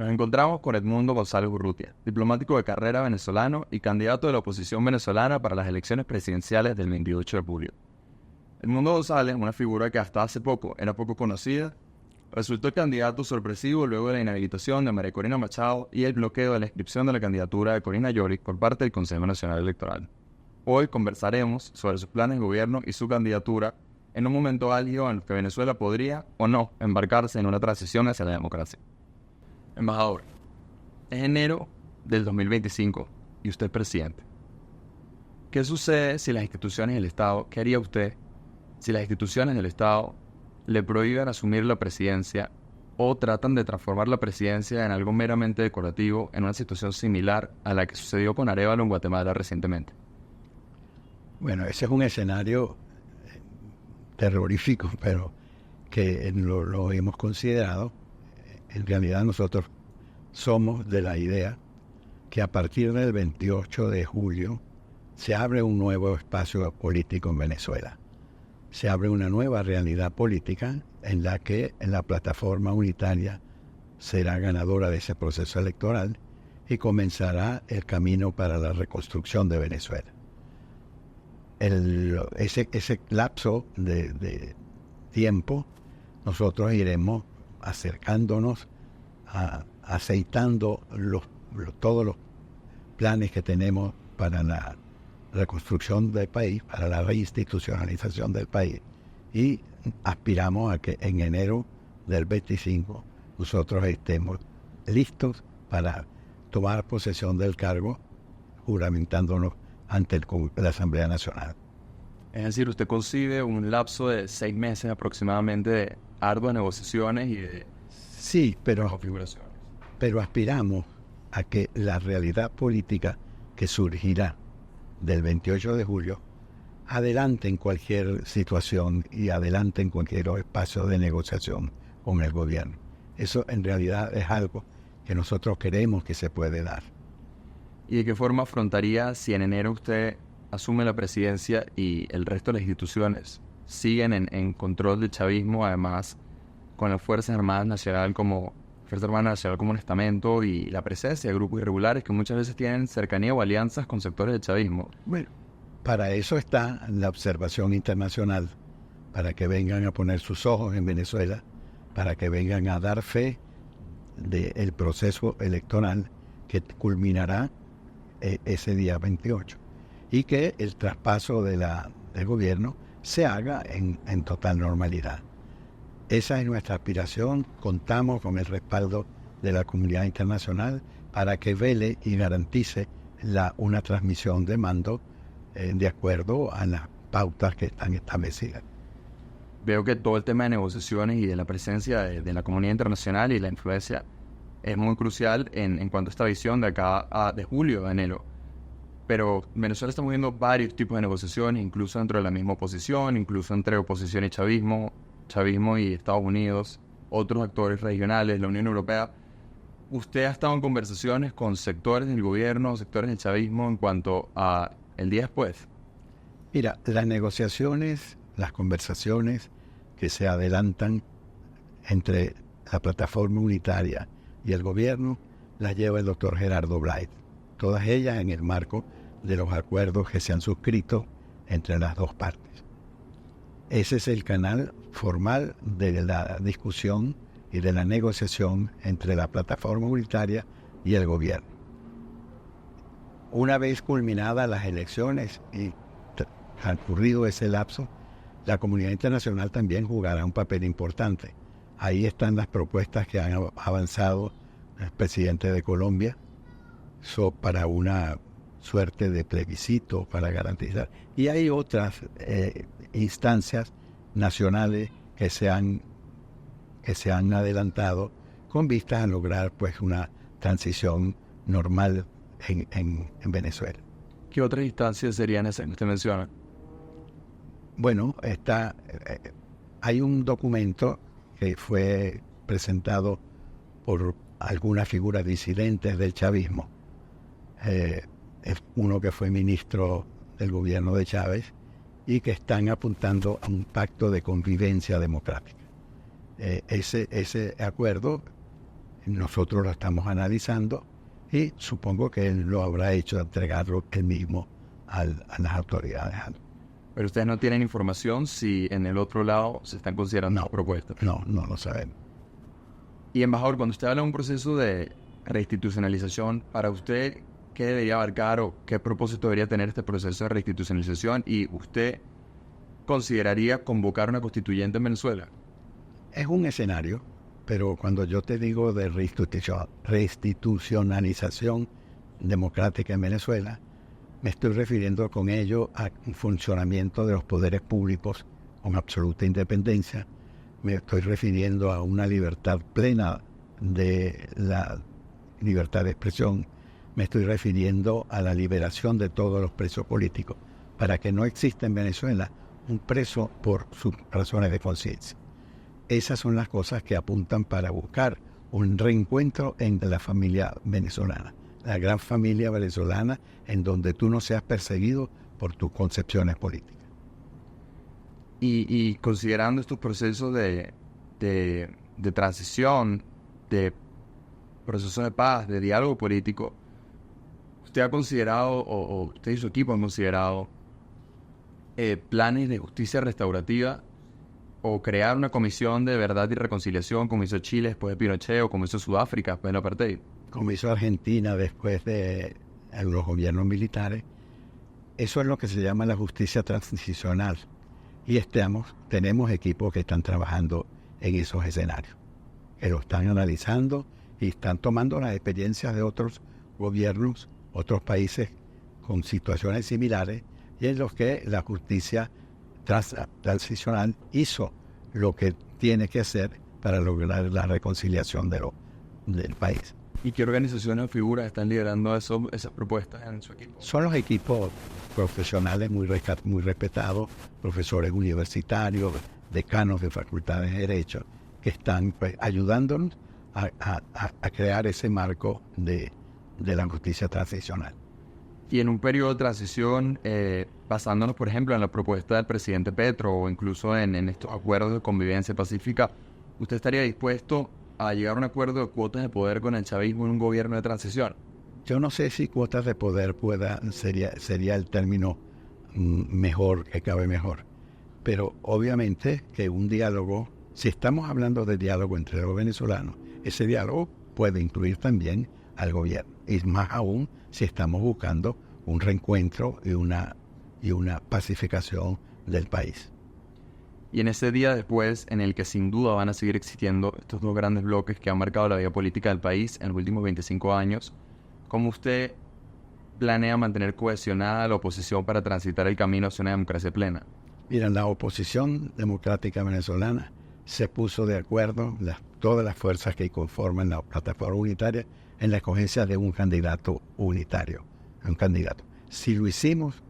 Nos encontramos con Edmundo González Urrutia, diplomático de carrera venezolano y candidato de la oposición venezolana para las elecciones presidenciales del 28 de julio. Edmundo González, una figura que hasta hace poco era poco conocida, resultó candidato sorpresivo luego de la inhabilitación de María Corina Machado y el bloqueo de la inscripción de la candidatura de Corina Yorick por parte del Consejo Nacional Electoral. Hoy conversaremos sobre sus planes de gobierno y su candidatura en un momento álgido en el que Venezuela podría o no embarcarse en una transición hacia la democracia. Embajador, es enero del 2025 y usted es presidente. ¿Qué sucede si las instituciones del Estado, qué haría usted si las instituciones del Estado le prohíben asumir la presidencia o tratan de transformar la presidencia en algo meramente decorativo en una situación similar a la que sucedió con Arévalo en Guatemala recientemente? Bueno, ese es un escenario terrorífico, pero que lo hemos considerado. En realidad nosotros somos de la idea que a partir del 28 de julio se abre un nuevo espacio político en Venezuela. Se abre una nueva realidad política en la que la plataforma unitaria será ganadora de ese proceso electoral y comenzará el camino para la reconstrucción de Venezuela. Ese lapso de tiempo nosotros iremos acercándonos, aceitando todos los planes que tenemos para la reconstrucción del país, para la reinstitucionalización del país, y aspiramos a que en enero del 25 nosotros estemos listos para tomar posesión del cargo, juramentándonos ante la Asamblea Nacional. Es decir, usted concibe un lapso de 6 meses aproximadamente de arduas negociaciones y de Sí, configuraciones. pero aspiramos a que la realidad política que surgirá del 28 de julio adelante en cualquier situación y adelante en cualquier espacio de negociación con el gobierno. Eso en realidad es algo que nosotros queremos que se puede dar. ¿Y de qué forma afrontaría si en enero usted asume la presidencia y el resto de las instituciones siguen en control del chavismo, además con las Fuerzas Armadas Nacional como un estamento y la presencia de grupos irregulares que muchas veces tienen cercanía o alianzas con sectores del chavismo? Bueno, para eso está la observación internacional, para que vengan a poner sus ojos en Venezuela, para que vengan a dar fe del proceso electoral que culminará ese día 28 y que el traspaso del gobierno se haga en total normalidad. Esa es nuestra aspiración. Contamos con el respaldo de la comunidad internacional para que vele y garantice una transmisión de mando de acuerdo a las pautas que están establecidas. Veo que todo el tema de negociaciones y de la presencia de la comunidad internacional y la influencia es muy crucial en cuanto a esta visión de acá de julio a enero. Pero Venezuela está moviendo varios tipos de negociaciones, incluso dentro de la misma oposición, incluso entre oposición y chavismo y Estados Unidos, otros actores regionales, la Unión Europea. ¿Usted ha estado en conversaciones con sectores del gobierno, sectores del chavismo en cuanto a el día después? Mira, las negociaciones, las conversaciones que se adelantan entre la plataforma unitaria y el gobierno las lleva el doctor Gerardo Blay. Todas ellas en el marco de los acuerdos que se han suscrito entre las dos partes. Ese es el canal formal de la discusión y de la negociación entre la plataforma unitaria y el gobierno. Una vez culminadas las elecciones y transcurrido ese lapso, la comunidad internacional también jugará un papel importante. Ahí están las propuestas que han avanzado el presidente de Colombia para una suerte de plebiscito para garantizar. Y hay otras instancias nacionales que se han adelantado con vistas a lograr pues una transición normal en Venezuela. ¿Qué otras instancias serían esas que usted menciona? Bueno, hay un documento que fue presentado por algunas figuras disidentes del chavismo. Es uno que fue ministro del gobierno de Chávez y que están apuntando a un pacto de convivencia democrática. Ese acuerdo nosotros lo estamos analizando y supongo que él lo habrá hecho de entregarlo él mismo a las autoridades. Pero ustedes no tienen información si en el otro lado se están considerando propuestas. No lo sabemos. Y embajador, cuando usted habla de un proceso de reinstitucionalización, para usted, ¿qué debería abarcar o qué propósito debería tener este proceso de reinstitucionalización? ¿Y usted consideraría convocar una constituyente en Venezuela? Es un escenario, pero cuando yo te digo de reinstitucionalización democrática en Venezuela, me estoy refiriendo con ello a un funcionamiento de los poderes públicos con absoluta independencia. Me estoy refiriendo a una libertad plena de la libertad de expresión. Me estoy refiriendo a la liberación de todos los presos políticos, para que no exista en Venezuela un preso por sus razones de conciencia. Esas son las cosas que apuntan para buscar un reencuentro entre la familia venezolana, la gran familia venezolana, en donde tú no seas perseguido por tus concepciones políticas. Y considerando estos procesos de transición, de procesos de paz, de diálogo político, ¿usted ha considerado, o usted y su equipo han considerado, planes de justicia restaurativa o crear una comisión de verdad y reconciliación como hizo Chile después de Pinochet o como hizo Sudáfrica después del apartheid? Como hizo Argentina después de los gobiernos militares? Eso es lo que se llama la justicia transicional. Y tenemos equipos que están trabajando en esos escenarios, que lo están analizando y están tomando las experiencias de otros gobiernos, otros países con situaciones similares, y en los que la justicia transicional hizo lo que tiene que hacer para lograr la reconciliación del país. ¿Y qué organizaciones o figuras están liderando esas propuestas en su equipo? Son los equipos profesionales muy respetados, profesores universitarios, decanos de facultades de Derecho, que están ayudándonos a crear ese marco de la justicia transicional. Y en un periodo de transición, basándonos, por ejemplo, en la propuesta del presidente Petro o incluso en estos acuerdos de convivencia pacífica, ¿usted estaría dispuesto a llegar a un acuerdo de cuotas de poder con el chavismo en un gobierno de transición? Yo no sé si cuotas de poder sería el término mejor, que cabe mejor. Pero obviamente que un diálogo, si estamos hablando de diálogo entre los venezolanos, ese diálogo puede incluir también al gobierno. Y más aún si estamos buscando un reencuentro y una pacificación del país. Y en ese día después, en el que sin duda van a seguir existiendo estos dos grandes bloques que han marcado la vida política del país en los últimos 25 años, ¿cómo usted planea mantener cohesionada la oposición para transitar el camino hacia una democracia plena? Mira, la oposición democrática venezolana se puso de acuerdo, todas las fuerzas que conforman la plataforma unitaria, en la escogencia de un candidato unitario, un candidato. Si lo hicimos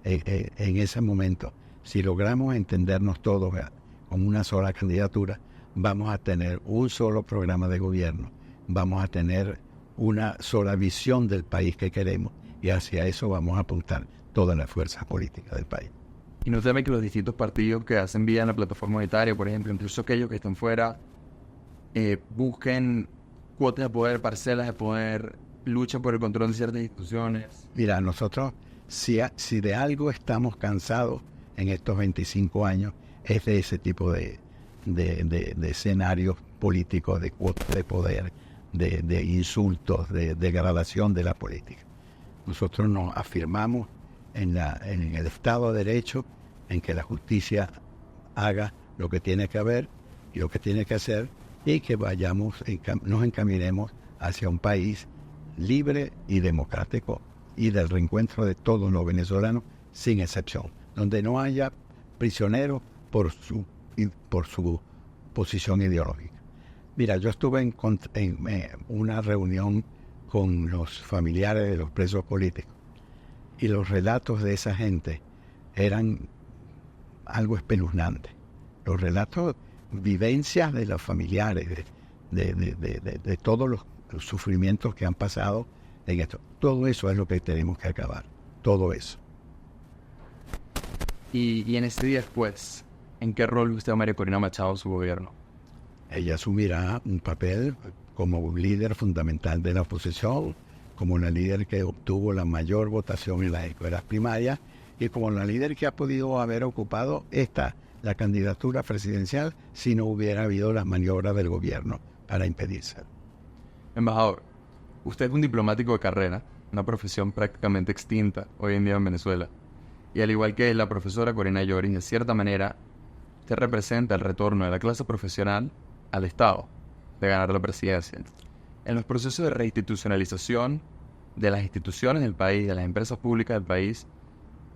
en ese momento, si logramos entendernos todos con una sola candidatura, vamos a tener un solo programa de gobierno, vamos a tener una sola visión del país que queremos, y hacia eso vamos a apuntar todas las fuerzas políticas del país. ¿Y no teme que los distintos partidos que hacen vida en la plataforma unitaria, por ejemplo, incluso aquellos que están fuera, busquen cuotas de poder, parcelas de poder, luchan por el control de ciertas instituciones? Mira, nosotros, si de algo estamos cansados en estos 25 años, es de ese tipo de escenarios políticos, de cuotas de poder, de insultos, de degradación de la política. Nosotros nos afirmamos en el Estado de Derecho, en que la justicia haga lo que tiene que haber y lo que tiene que hacer, y que nos encaminemos hacia un país libre y democrático y del reencuentro de todos los venezolanos sin excepción, donde no haya prisioneros por su posición ideológica. Mira, yo estuve en una reunión con los familiares de los presos políticos, y los relatos de esa gente eran algo espeluznante. Los relatos, vivencias de los familiares, de todos los sufrimientos que han pasado en esto. Todo eso es lo que tenemos que acabar, todo eso. Y en ese día después, ¿en qué rol usted a María Corina Machado en su gobierno? Ella asumirá un papel como un líder fundamental de la oposición, como una líder que obtuvo la mayor votación en las escuelas primarias y como la líder que ha podido haber ocupado la candidatura presidencial si no hubiera habido las maniobras del gobierno para impedirse. Embajador, usted es un diplomático de carrera, una profesión prácticamente extinta hoy en día en Venezuela. Y al igual que la profesora Corina Lloris, de cierta manera, usted representa el retorno de la clase profesional al Estado, de ganar la presidencia. En los procesos de reinstitucionalización de las instituciones del país, de las empresas públicas del país,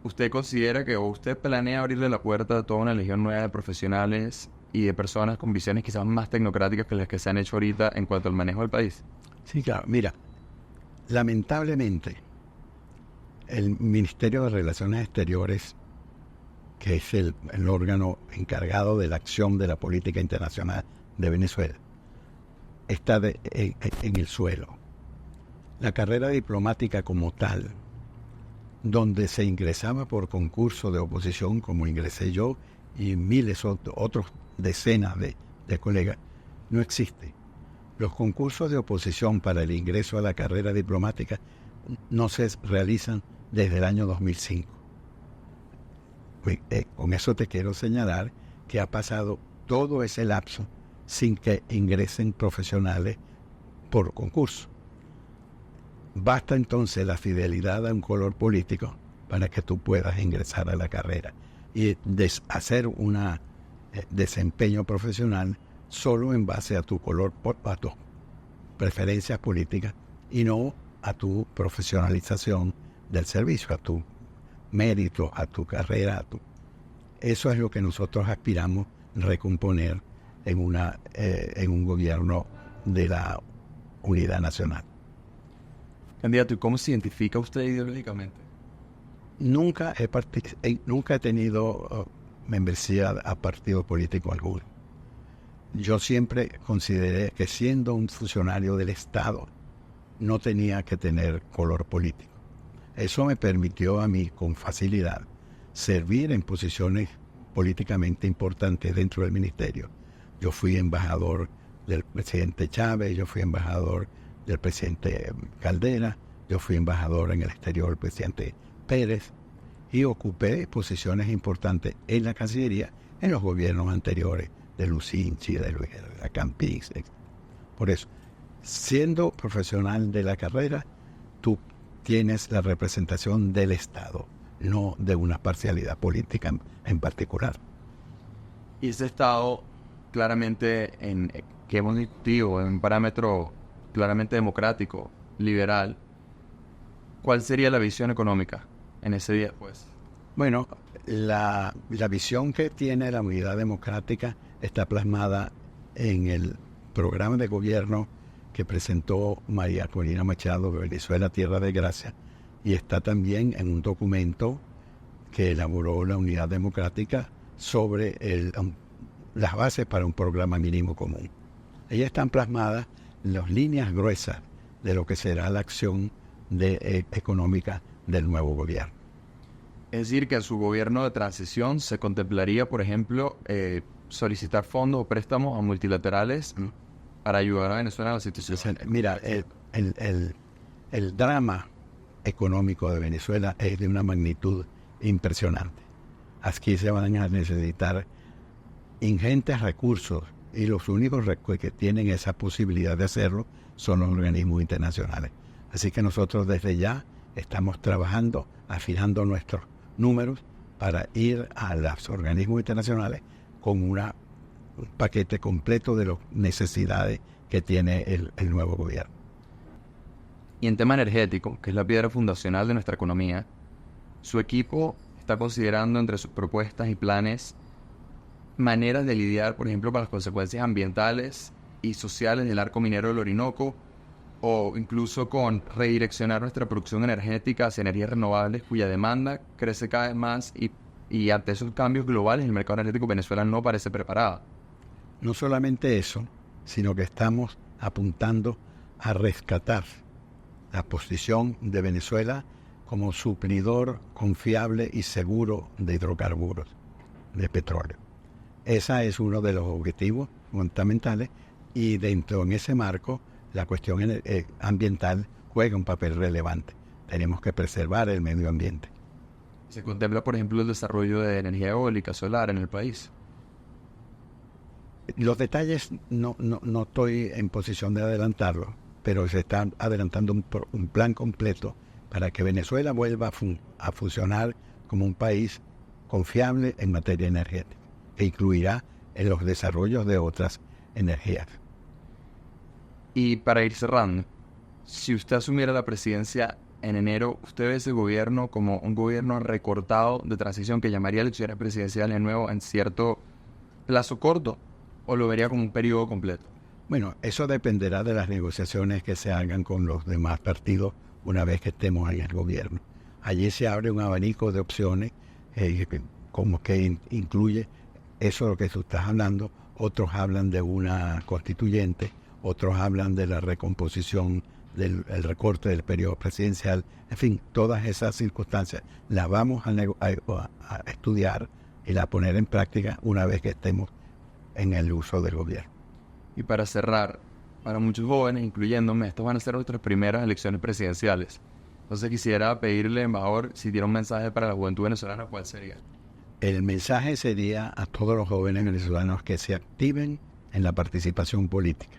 ¿usted considera que usted planea abrirle la puerta a toda una legión nueva de profesionales y de personas con visiones quizás más tecnocráticas que las que se han hecho ahorita en cuanto al manejo del país? Sí, claro. Mira, lamentablemente, el Ministerio de Relaciones Exteriores, que es el órgano encargado de la acción de la política internacional de Venezuela, está en el suelo. La carrera diplomática como tal, donde se ingresaba por concurso de oposición, como ingresé yo y miles otros decenas de colegas, no existe. Los concursos de oposición para el ingreso a la carrera diplomática no se realizan desde el año 2005. Con eso te quiero señalar que ha pasado todo ese lapso sin que ingresen profesionales por concurso. Basta entonces la fidelidad a un color político para que tú puedas ingresar a la carrera y hacer un desempeño profesional solo en base a tu color, a tus preferencias políticas y no a tu profesionalización del servicio, a tu mérito, a tu carrera. Eso es lo que nosotros aspiramos recomponer en un gobierno de la unidad nacional. Candidato, ¿y cómo se identifica usted ideológicamente? Nunca he tenido membresía a partido político alguno. Yo siempre consideré que siendo un funcionario del Estado no tenía que tener color político. Eso me permitió a mí con facilidad servir en posiciones políticamente importantes dentro del ministerio. Yo fui embajador del presidente Chávez, yo fui embajador del presidente Caldera, yo fui embajador en el exterior del presidente Pérez y ocupé posiciones importantes en la Cancillería en los gobiernos anteriores de Lucinchi, de Campix. Por eso, siendo profesional de la carrera, tú tienes la representación del Estado, no de una parcialidad política en particular. Y ese Estado, claramente, que hemos discutido, en un parámetro claramente democrático, liberal, ¿cuál sería la visión económica en ese día después? Bueno, la visión que tiene la Unidad Democrática está plasmada en el programa de gobierno que presentó María Corina Machado, Venezuela, Tierra de Gracia, y está también en un documento que elaboró la Unidad Democrática sobre las bases para un programa mínimo común. Ellas están plasmadas en las líneas gruesas de lo que será la acción económica del nuevo gobierno. Es decir, que en su gobierno de transición se contemplaría, por ejemplo, solicitar fondos o préstamos a multilaterales para ayudar a Venezuela en la situación. Mira, el drama económico de Venezuela es de una magnitud impresionante. Aquí se van a necesitar ingentes recursos y los únicos que tienen esa posibilidad de hacerlo son los organismos internacionales. Así que nosotros desde ya estamos trabajando, afinando nuestros números para ir a los organismos internacionales con un paquete completo de las necesidades que tiene el nuevo gobierno. Y en tema energético, que es la piedra fundacional de nuestra economía, su equipo está considerando entre sus propuestas y planes maneras de lidiar, por ejemplo, con las consecuencias ambientales y sociales del arco minero del Orinoco, o incluso con redireccionar nuestra producción energética hacia energías renovables cuya demanda crece cada vez más y ante esos cambios globales el mercado energético de Venezuela no parece preparado. No solamente eso, sino que estamos apuntando a rescatar la posición de Venezuela como suplidor confiable y seguro de hidrocarburos, de petróleo. Ese es uno de los objetivos fundamentales y dentro en ese marco la cuestión ambiental juega un papel relevante. Tenemos que preservar el medio ambiente. ¿Se contempla, por ejemplo, el desarrollo de energía eólica solar en el país? Los detalles no estoy en posición de adelantarlo, pero se está adelantando un plan completo para que Venezuela vuelva a funcionar como un país confiable en materia energética, que incluirá en los desarrollos de otras energías. Y para ir cerrando, si usted asumiera la presidencia en enero, ¿usted ve ese gobierno como un gobierno recortado de transición que llamaría elecciones presidenciales de nuevo en cierto plazo corto, o lo vería como un periodo completo? Bueno, eso dependerá de las negociaciones que se hagan con los demás partidos una vez que estemos en el gobierno. Allí se abre un abanico de opciones, como que incluye eso de lo que tú estás hablando. Otros hablan de una constituyente, otros hablan de la recomposición del recorte del periodo presidencial. En fin, todas esas circunstancias las vamos a estudiar y a poner en práctica una vez que estemos en el uso del gobierno. Y para cerrar, para muchos jóvenes, incluyéndome, estas van a ser nuestras primeras elecciones presidenciales. Entonces quisiera pedirle, embajador, si tiene un mensaje para la juventud venezolana, ¿cuál sería? El mensaje sería a todos los jóvenes venezolanos que se activen en la participación política,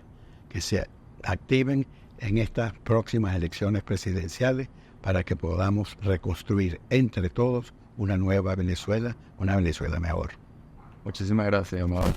que se activen en estas próximas elecciones presidenciales para que podamos reconstruir entre todos una nueva Venezuela, una Venezuela mejor. Muchísimas gracias, embajador.